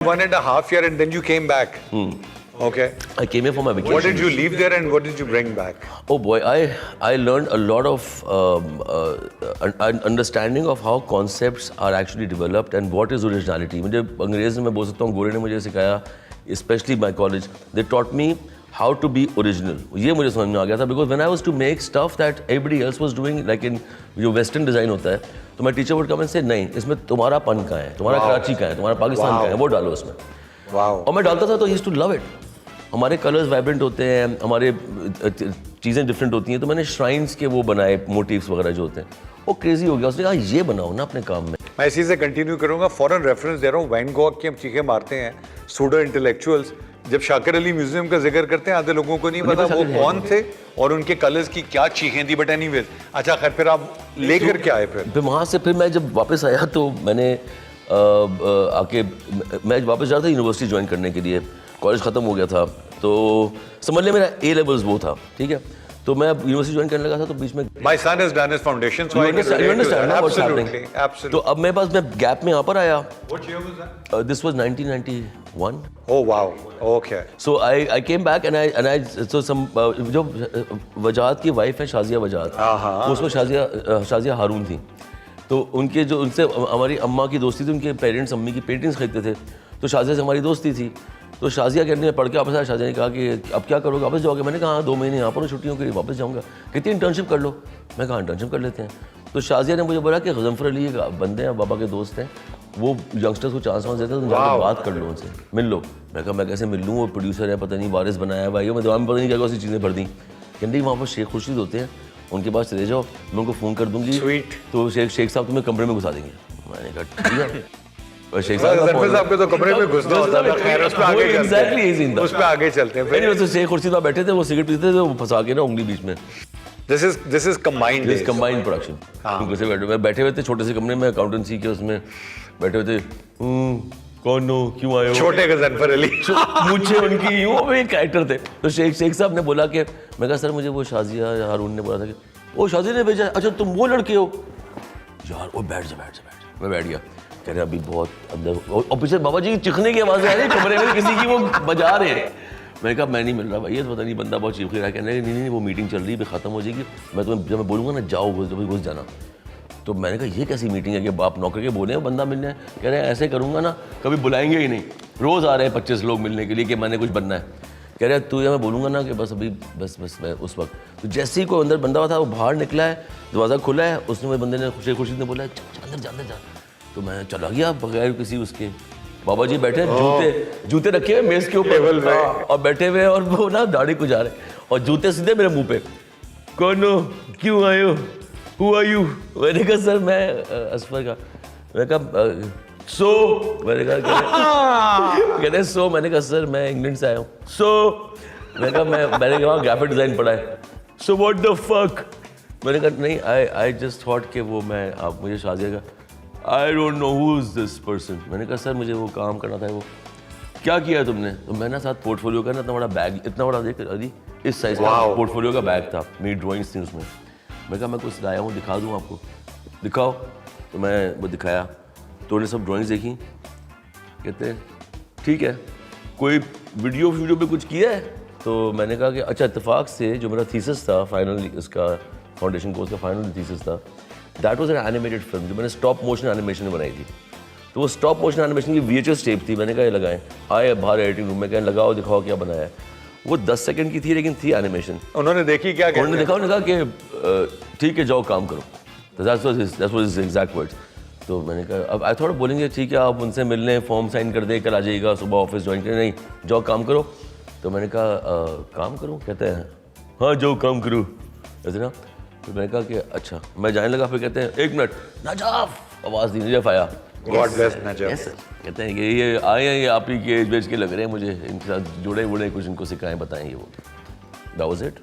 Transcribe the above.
1.5 years and then you came back. Okay. I came here for my vacation. What did you leave there and what did you bring back? Oh boy, I learned a lot of understanding of how concepts are actually developed and what is originality. मुझे अंग्रेज़ी में बोल सकता हूँ, गोरे ने मुझे सिखाया, especially my college. They taught me how to be original. ये मुझे समझ में आ गया था because when I was to make stuff that everybody else was doing, like in जो western design होता है, तो my teacher would come and say नहीं, इसमें तुम्हारा पन कहाँ है, तुम्हारा कराची कहाँ है, तुम्हारा पाकिस्तान कहाँ है, वो डालो इसमें. और मैं डालता था तो I used to love it. हमारे कलर्स वाइब्रेंट होते हैं, हमारे चीज़ें डिफरेंट होती हैं, तो मैंने श्राइन्स के वो बनाए मोटिव्स वगैरह जो होते हैं, वो क्रेजी हो गया. उसने कहा ये बनाओ ना अपने काम में. मैं इसी से कंटिन्यू करूंगा. फॉरेन रेफरेंस दे रहा हूँ. वैन गॉग की हम चीखें मारते हैं, सूडो इंटेलेक्चुअल्स. जब शाकिर अली म्यूजियम का जिक्र करते हैं, आधे लोगों को नहीं पता वो कौन थे और उनके कलर्स की क्या चीखें थी. बट एनीवेज, अच्छा खैर फिर आप लेकर क्या आए? फिर वहाँ से फिर मैं जब वापस आया तो मैंने आके मैं वापस जा रहा था यूनिवर्सिटी ज्वाइन करने के लिए. कॉलेज ख़त्म हो गया था तो समझ लिया मेरा A levels वो था, ठीक है. तो मैं यूनिवर्सिटी ज्वाइन करने लगा था तो बीच में My son has done his foundation, so I can you relate to that. understand what's happening. Absolutely. तो अब मेरे पास मैं गैप में यहाँ पर आया. What year was that? This was 1991. Oh wow. Okay. So I came back and I so some जो वजाहत की वाइफ है शाजिया वजाहत, उसमें शाजिया हारून थी. तो उनके जो उनसे हमारी अम्मा की दोस्ती थी, उनके पेरेंट्स अम्मी की पेंटिंग्स खरीदते थे, तो शाजिया से हमारी दोस्ती थी. तो शाजिया कहने में पढ़ के वापस आया. शाजिया ने कहा कि अब क्या करोगे, वापस जाओगे? मैंने कहा 2 महीने यहाँ पर छुट्टियों के लिए वापस जाऊँगा. कहती इंटर्नशिप कर लो. मैं कहा इंटर्नशिप कर लेते हैं. तो शाजिया ने मुझे बोला कि गज़नफ़र अली एक बंदे हैं, बाबा के दोस्त हैं, वो यंगस्टर्स को चांस देते हैं, तुम जाकर बात कर लो उनसे, मिल लो. मैं कहा मैं कैसे मिल लूँ, वो प्रोड्यूसर है, पता नहीं वारिस बनाया है भाई, मैं दिमाग में पता नहीं क्या ऐसी चीज़ें भर दी. कहती वहाँ पर शेख खुर्शीद होते हैं, उनके पास चले जाओ, मैं उनको फ़ोन कर दूँगी, तो शेख साहब तुम्हें कमरे में घुसा देंगे. मैंने कहा ठीक है. और शेख साहब के तो कमरे में घुसना होता था. खैर उस पे आगे चलते हैं. उस पे आगे चलते हैं. फिर शेख खुर्शीद वहाँ बैठे थे, वो सिगरेट पीते थे, वो फंसा के ना उंगली बीच में. This is combined. This combined production. उनको से बैठे हुए थे छोटे से कमरे में, अकाउंटेंसी के उसमें बैठे हुए थे. कौन हो, क्यों आए हो? छोटे गज़नफ़र अली. मुझे उनकी वो एक कैरेक्टर थे. तो शेख साहब ने बोला कि मैं कहा सर मुझे वो शाजिया हारून ने बोला था कि वो शाजिया ने भेजा. अच्छा तुम वो लड़के हो यार, वो बैठ जा. मैं बैठ गया. कह रहे अभी बहुत अंदर, और पीछे बाबा जी की चिखने की आवाज़ आ रही है कमरे में, किसी की वो बजा रहे हैं. मैंने कहा मैं नहीं मिल रहा भाई, ये तो पता नहीं बंदा बहुत चीख रहा है. कहने लगे नहीं वो मीटिंग चल रही है, ख़त्म हो जाएगी, मैं तुम्हें जब मैं बोलूँगा ना जाओ घुस जाना. तो मैंने कहा ये कैसी मीटिंग है कि बाप नौकर के बोले हैं बंदा मिलने है. कह रहे हैं ऐसे करूँगा ना कभी बुलाएंगे ही नहीं, रोज़ आ रहे हैं 25 लोग मिलने के लिए कि मैंने कुछ बनना है. कह रहे तू या मैं बोलूँगा ना कि बस अभी बस मैं उस वक्त. तो जैसे ही कोई अंदर बंदा था वो बाहर निकला है, दरवाज़ा खुला है, उसने वो बंदे ने शेख खुर्शीद ने बोला अंदर जा. तो मैं चला गया बगैर किसी उसके. बाबा जी बैठे जूते रखे हुए मेज़ के ऊपर और बैठे हुए, और वो ना दाढ़ी गुजार रहे और जूते सीधे मेरे मुंह पे. कौन हो, क्यों आए हो, हु आर यू? मैंने कहा सर मैं असफर का. मैंने कहा सो, मैंने कहा कहते सो. मैंने कहा सर मैं इंग्लैंड से आया हूँ. सो मैंने कहा ग्राफिक डिज़ाइन पढ़ा है. So what the fuck. मैंने कहा नहीं आई जस्ट थॉट कि वो मैं आप मुझे शाजिया का I don't know who is this person. मैंने कहा सर मुझे वो काम करना था. वो क्या किया तुमने? तो मैं ना साथ पोर्टफोलियो का ना इतना बड़ा बैग, इतना बड़ा देख अभी इस साइज़ का पोर्टफोलियो का बैग था, मेरी ड्राइंग्स थी उसमें. मैं कहा मैं कुछ लाया हूँ, दिखा दूँ आपको. दिखाओ. तो मैं वो दिखाया तो उन्हें सब ड्राइंग्स देखी. कहते हैं ठीक है कोई वीडियो पे कुछ किया है? तो मैंने कहा कि अच्छा इत्तेफाक से जो मेरा थीसिस था फाइनल, इसका फाउंडेशन कोर्स का फाइनल थीसिस था, that was an animated film जो मैंने स्टॉप मोशन एनिमेशन में बनाई थी. तो वो स्टॉप मोशन एनिमेशन की VHS टेप थी. मैंने कहा ये लगाएं. आए बाहर एडिटिंग रूम में, कहें लगाओ दिखाओ क्या बनाया है. वो 10 सेकंड की थी लेकिन थी एनिमेशन. उन्होंने देखी क्या? उन्होंने देखा, उन्होंने कहा कि ठीक है जाओ काम करो. तो that's was his exact words. तो मैंने कहा अब आई थॉट बोलेंगे ठीक है आप उनसे मिल लें, फॉर्म साइन कर दे, कल आ जाइएगा, सुबह ऑफिस ज्वाइन करें. नहीं जाओ काम करो. तो मैंने कहा काम करूँ? कहते हैं हाँ जाओ काम करो ऐसे ना. तो मैंने कहा कि अच्छा. मैं जाने लगा. फिर कहते हैं 1 मिनट नजाफ, आवाज़ दी. नजफ आया. God bless Najaf. कहते हैं कि ये आए हैं, ये आप ही के एज बेच के लग रहे हैं मुझे, इनके साथ जुड़े कुछ इनको सिखाएं बताएं. ये वो दैट वाज इट.